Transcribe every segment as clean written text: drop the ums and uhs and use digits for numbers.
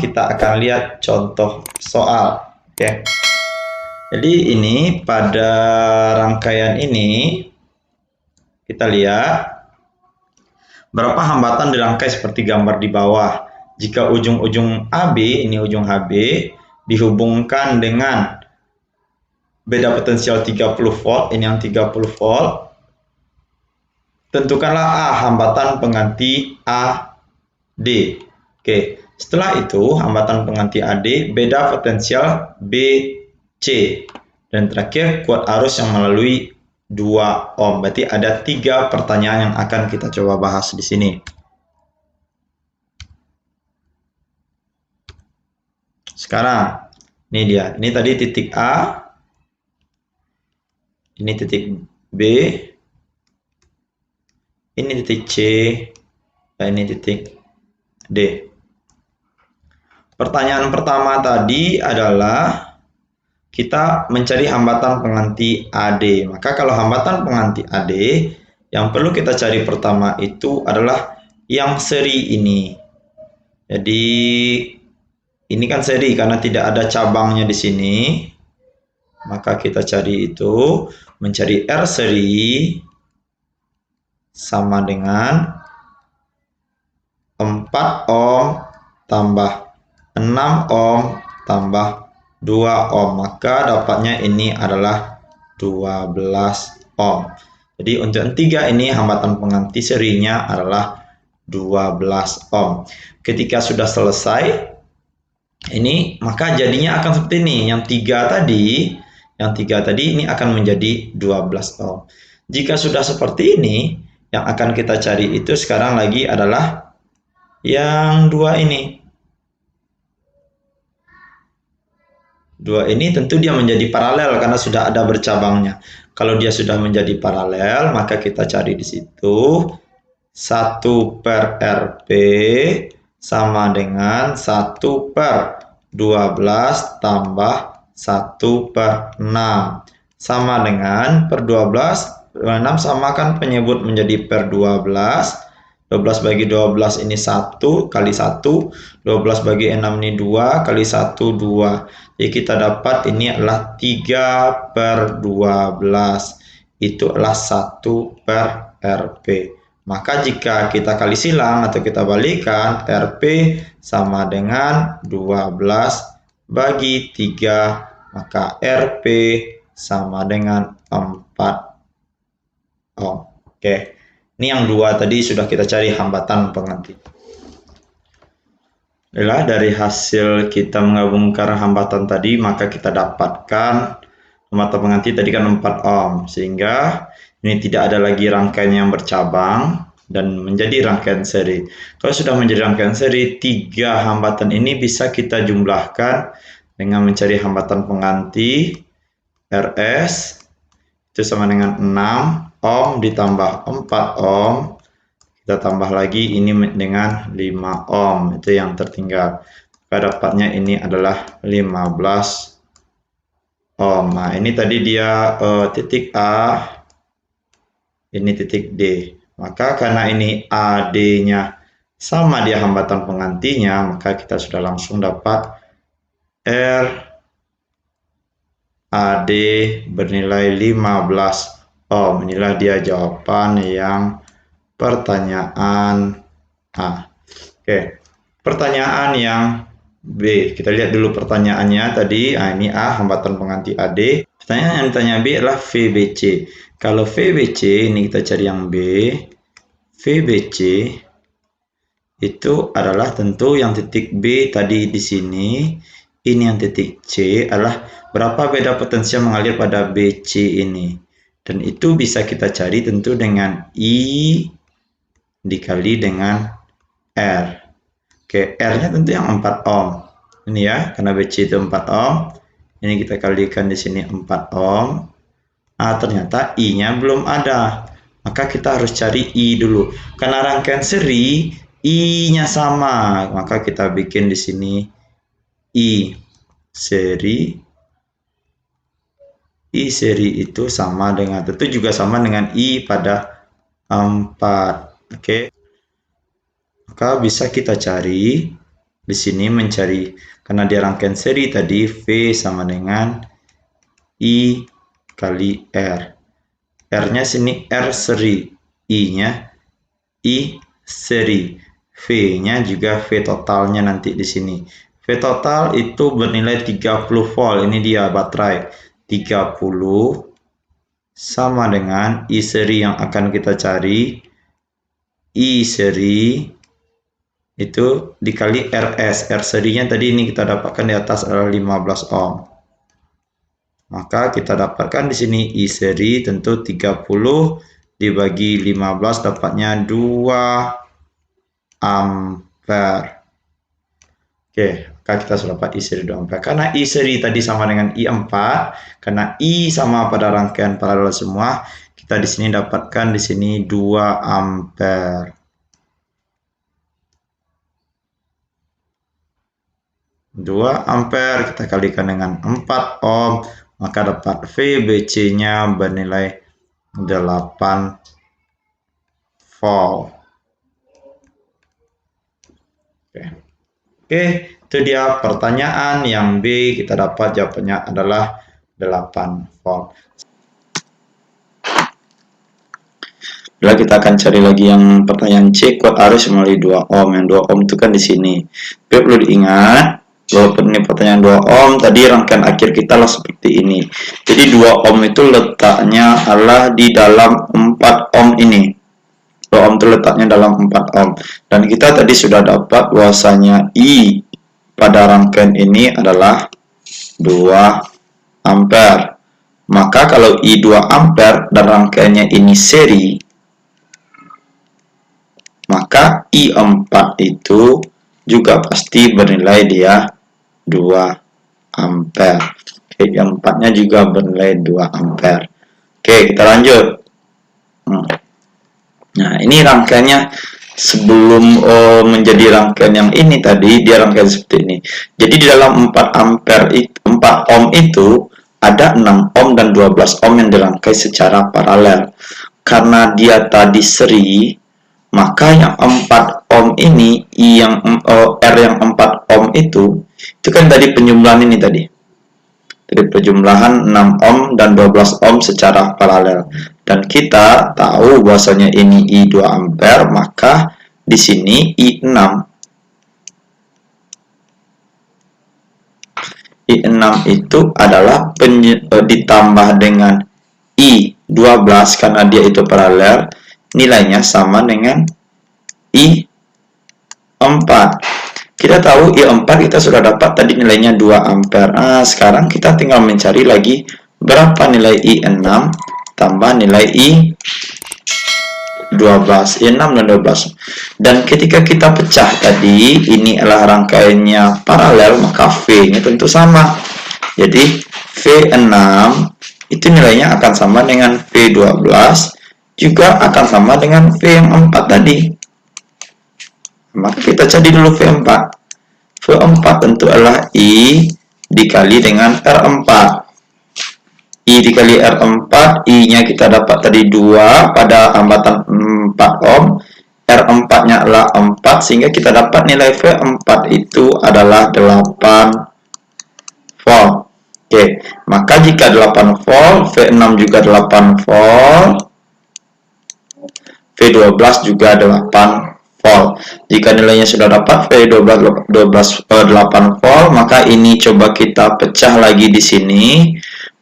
kita akan lihat contoh soal. Oke. Jadi ini pada rangkaian ini kita lihat berapa hambatan dirangkai seperti gambar di bawah. Jika ujung-ujung AB, ini ujung HB, dihubungkan dengan beda potensial 30 volt, ini yang 30 volt. Tentukanlah A, hambatan pengganti AD. Oke, setelah itu hambatan pengganti AD, beda potensial BC. Dan terakhir kuat arus yang melalui 2 ohm. Berarti ada 3 pertanyaan yang akan kita coba bahas di sini. Sekarang, ini dia. Ini tadi titik A. Ini titik B. Ini titik C. Dan ini titik D. Pertanyaan pertama tadi adalah kita mencari hambatan pengganti AD. Maka kalau hambatan pengganti AD, yang perlu kita cari pertama itu adalah yang seri ini. Jadi ini kan seri karena tidak ada cabangnya di sini. Maka kita cari itu, mencari R seri sama dengan 4 ohm tambah 6 ohm tambah 2 ohm. Maka dapatnya ini adalah 12 ohm. Jadi untuk yang 3 ini hambatan pengganti serinya adalah 12 ohm. Ketika sudah selesai ini, maka jadinya akan seperti ini. Yang 3 tadi ini akan menjadi 12 ohm. Jika sudah seperti ini, yang akan kita cari itu sekarang lagi adalah yang 2 ini. 2 ini tentu dia menjadi paralel karena sudah ada bercabangnya. Kalau dia sudah menjadi paralel, maka kita cari di situ 1 per RP sama dengan 1 per 12 tambah 1 per 6 sama dengan per 12, 6 samakan penyebut menjadi per 12, 12 bagi 12 ini 1 kali 1, 12 bagi 6 ini 2 kali 1, 2. Jadi kita dapat ini adalah 3 per 12, itu adalah 1 per RP. Maka jika kita kali silang atau kita balikan, RP sama dengan 12 bagi 3, maka RP sama dengan 4 ohm. Oke, ini yang 2 tadi sudah kita cari hambatan pengganti. Dari hasil kita menggabungkan hambatan tadi, maka kita dapatkan hambatan pengganti tadi kan 4 ohm, sehingga ini tidak ada lagi rangkaian yang bercabang dan menjadi rangkaian seri. Kalau sudah menjadi rangkaian seri, 3 hambatan ini bisa kita jumlahkan dengan mencari hambatan pengganti RS itu sama dengan 6 ohm ditambah 4 ohm. Kita tambah lagi ini dengan 5 ohm, itu yang tertinggal. Maka dapatnya ini adalah 15 ohm. Nah, ini tadi dia titik A, ini titik D. Maka karena ini AD-nya sama dia hambatan penggantinya, maka kita sudah langsung dapat R AD bernilai 15 ohm. Inilah dia jawaban yang pertanyaan A. Oke, pertanyaan yang B. Kita lihat dulu pertanyaannya tadi. Ini A, hambatan pengganti AD. Pertanyaan yang ditanya B adalah VBC. Kalau VBC, ini kita cari yang B. VBC itu adalah tentu yang titik B tadi di sini. Ini yang titik C adalah berapa beda potensial mengalir pada BC ini. Dan itu bisa kita cari tentu dengan I dikali dengan R. Oke, R-nya tentu yang 4 ohm. Ini ya, karena BC itu 4 ohm. Ini kita kalikan di sini 4 ohm. Ternyata I-nya belum ada. Maka kita harus cari I dulu. Karena rangkaian seri, I-nya sama. Maka kita bikin di sini I seri. I seri itu sama dengan, tentu juga sama dengan I pada 4. Oke. Maka bisa kita cari di sini mencari, karena dia rangkaian seri tadi, V sama dengan I kali R. R-nya sini R seri, I-nya I seri, V-nya juga V totalnya nanti di sini. V total itu bernilai 30 volt. Ini dia baterai. 30 sama dengan I seri yang akan kita cari. I seri itu dikali RS. R serinya tadi ini kita dapatkan di atas adalah 15 ohm. Maka kita dapatkan di sini I seri tentu 30 dibagi 15 dapatnya 2 ampere. Oke, maka kita sudah dapat I seri 2 ampere. Karena I seri tadi sama dengan I4, karena I sama pada rangkaian paralel semua, kita di sini dapatkan di sini 2 ampere. Ampere kita kalikan dengan 4 ohm, maka dapat VBC-nya bernilai 8 volt. Oke, itu dia pertanyaan yang B, kita dapat jawabannya adalah 8 volt. Bila kita akan cari lagi yang pertanyaan C, kuat arus melalui 2 ohm. Yang 2 ohm itu kan di sini. Tapi perlu diingat, walaupun ini pertanyaan 2 ohm, tadi rangkaian akhir kita lah seperti ini. Jadi 2 ohm itu letaknya adalah di dalam 4 ohm ini. 2 ohm itu letaknya dalam 4 ohm. Dan kita tadi sudah dapat bahwasanya I pada rangkaian ini adalah 2 ampere. Maka kalau I 2 ampere dan rangkaiannya ini seri, maka I4 itu juga pasti bernilai dia 2 ampere. Oke, yang 4-nya juga bernilai 2 ampere. Oke, kita lanjut. Nah, ini rangkaiannya sebelum menjadi rangkaian yang ini tadi, dia rangkaian seperti ini. Jadi di dalam 4 ampere 4 ohm itu ada 6 ohm dan 12 ohm yang dirangkai secara paralel. Karena dia tadi seri, maka yang 4 ohm ini, R yang 4 ohm itu kan tadi penjumlahan ini tadi. Jadi penjumlahan 6 ohm dan 12 ohm secara paralel. Dan kita tahu bahwasanya ini I 2 ampere, maka di sini I6 itu adalah ditambah dengan I12 karena dia itu paralel, nilainya sama dengan I4. Kita tahu I4 kita sudah dapat tadi nilainya 2 ampere. Nah, sekarang kita tinggal mencari lagi berapa nilai I6 tambah nilai I12. I6 dan 12. Dan ketika kita pecah tadi, ini adalah rangkaiannya paralel, maka V-nya tentu sama. Jadi V6 itu nilainya akan sama dengan V12, juga akan sama dengan V yang 4 tadi. Maka kita cari dulu V4. V4 tentu adalah I dikali dengan R4. I dikali R4, I-nya kita dapat tadi 2 pada hambatan 4 ohm. R4-nya adalah 4, sehingga kita dapat nilai V4 itu adalah 8 volt. Oke, maka jika 8 volt, V6 juga 8 volt, V12 juga 8 volt. Jika nilainya sudah dapat V12 8 volt, maka ini coba kita pecah lagi di sini,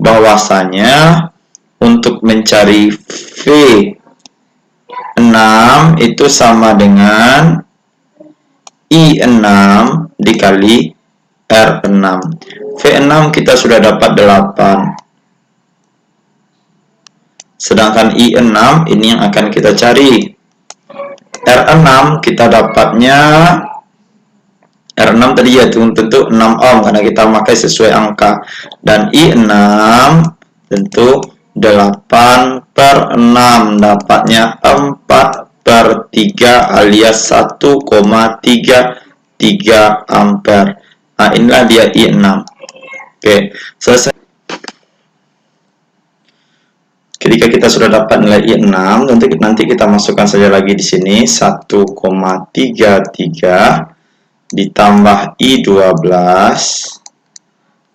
bahwasanya untuk mencari V6 itu sama dengan I6 dikali R6. V6 kita sudah dapat 8. Sedangkan I6 ini yang akan kita cari. R6 kita dapatnya, R6 tadi ya tentu 6 ohm karena kita pakai sesuai angka, dan I6 tentu 8/6 dapatnya 4/3 alias 1,33 ampere. Nah, inilah dia I6. Oke, selesai. Ketika kita sudah dapat nilai I6, nanti kita masukkan saja lagi di sini 1,33 ditambah I12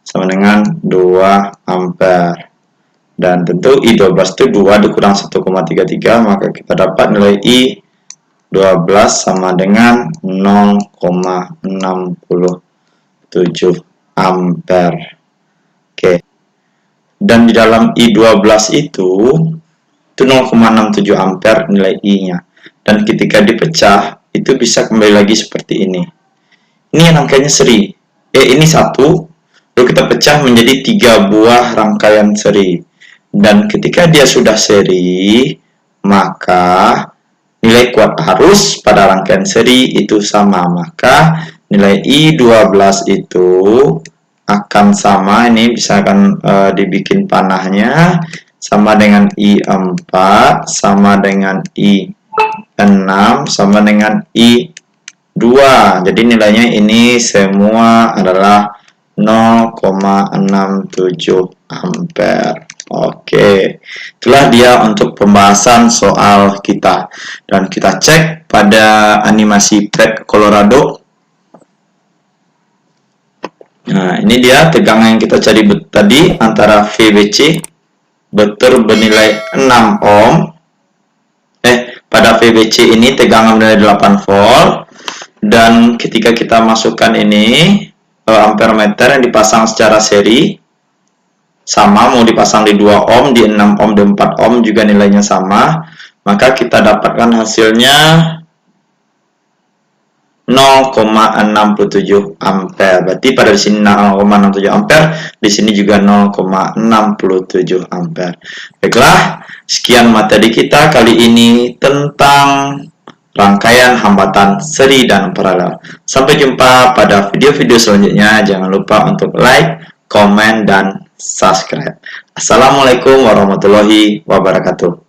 sama dengan 2 ampere. Dan tentu I12 itu 2 dikurang 1,33, maka kita dapat nilai I12 sama dengan 0,67 ampere. Oke. Dan di dalam I12 itu 0,67 ampere nilai I-nya. Dan ketika dipecah, itu bisa kembali lagi seperti ini. Ini rangkaiannya seri. Ini 1, lalu kita pecah menjadi 3 buah rangkaian seri. Dan ketika dia sudah seri, maka nilai kuat arus pada rangkaian seri itu sama. Maka nilai I12 itu akan sama, ini bisa akan dibikin panahnya, sama dengan I4, sama dengan I6, sama dengan I2. Jadi nilainya ini semua adalah 0,67 ampere. Oke, itulah dia untuk pembahasan soal kita. Dan kita cek pada animasi pad Colorado. Nah, ini dia tegangan yang kita cari tadi antara VBC betul bernilai 6 ohm. Pada VBC ini tegangan bernilai 8 volt. Dan ketika kita masukkan ini ampere meter yang dipasang secara seri, sama, mau dipasang di 2 ohm, di 6 ohm, di 4 ohm juga nilainya sama, maka kita dapatkan hasilnya 0,67 ampere. Berarti pada di sini 0,67 ampere, di sini juga 0,67 ampere. Baiklah, sekian materi kita kali ini tentang rangkaian hambatan seri dan paralel. Sampai jumpa pada video-video selanjutnya. Jangan lupa untuk like, komen, dan subscribe. Assalamualaikum warahmatullahi wabarakatuh.